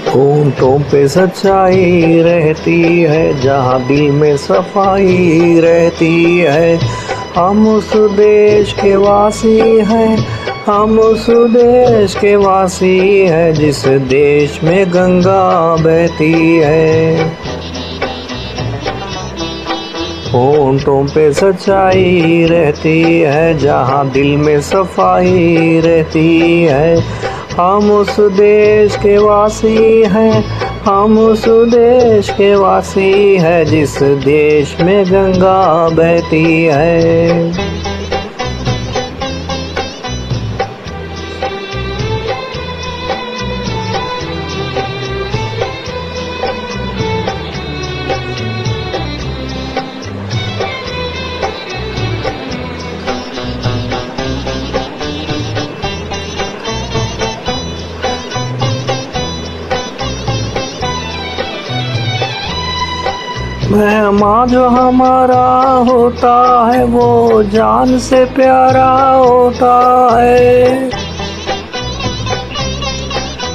होंठों पे सच्चाई रहती है, जहाँ दिल में सफाई रहती है। हम उस देश के वासी हैं, हम उस देश के वासी हैं, जिस देश में गंगा बहती है। होंठों पे सच्चाई रहती है, जहाँ दिल में सफाई रहती है। हम उस देश के वासी हैं, हम उस देश के वासी हैं, जिस देश में गंगा बहती है। मेहमान जो हमारा होता है, वो जान से प्यारा होता है।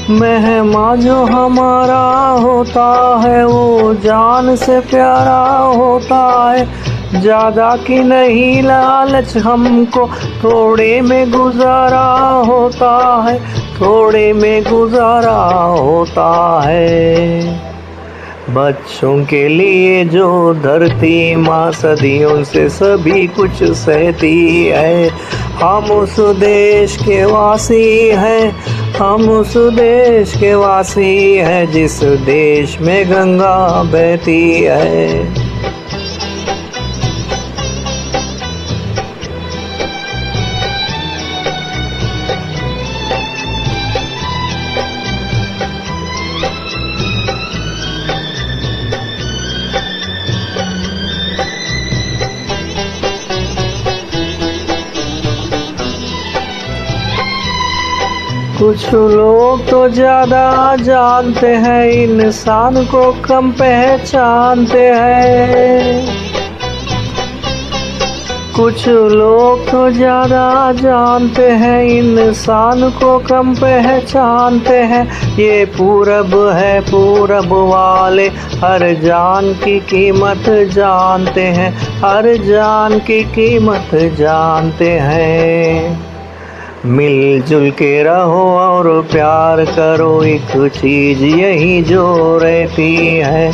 मेहमान जो हमारा होता है, वो जान से प्यारा होता है। ज्यादा की नहीं लालच हमको, थोड़े में गुजारा होता है, थोड़े में गुजारा होता है। बच्चों के लिए जो धरती माँ सदियों से सभी कुछ सहती है। हम उस देश के वासी हैं, हम उस देश के वासी हैं, जिस देश में गंगा बहती है। कुछ लोग तो ज्यादा जानते हैं, इंसान को कम पहचानते हैं। कुछ लोग तो ज्यादा जानते हैं, इंसान को कम पहचानते हैं। ये पूरब है, पूरब वाले हर जान की कीमत जानते हैं, हर जान की कीमत जानते हैं। मिलजुल के रहो और प्यार करो, एक चीज यही जो रहती है।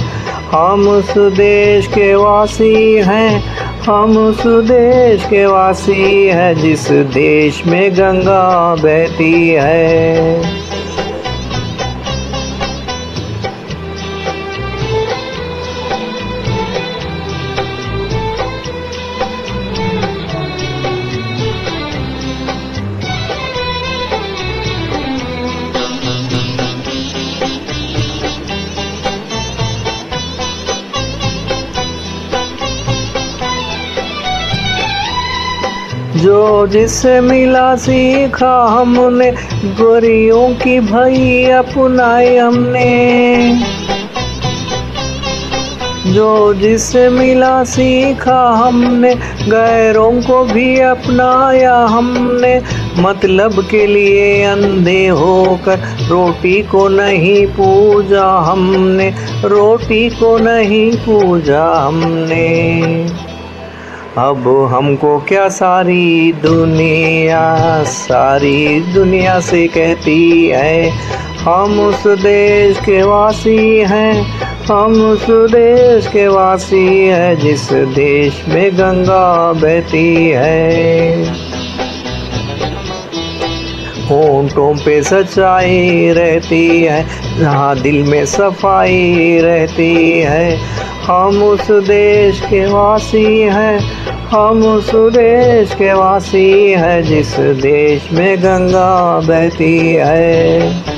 हम उस देश के वासी हैं, हम उस देश के वासी हैं, जिस देश में गंगा बहती है। जो जिससे मिला सीखा हमने, गोरियों की भई अपनाई हमने। जो जिससे मिला सीखा हमने, गैरों को भी अपनाया हमने। मतलब के लिए अंधे होकर रोटी को नहीं पूजा हमने, रोटी को नहीं पूजा हमने। अब हमको क्या सारी दुनिया से कहती है। हम उस देश के वासी हैं, हम उस देश के वासी हैं, जिस देश में गंगा बहती है। होंठों पे सच्चाई रहती है, जहाँ दिल में सफाई रहती है। हम उस देश के वासी हैं, हम उस देश के वासी हैं, जिस देश में गंगा बहती है।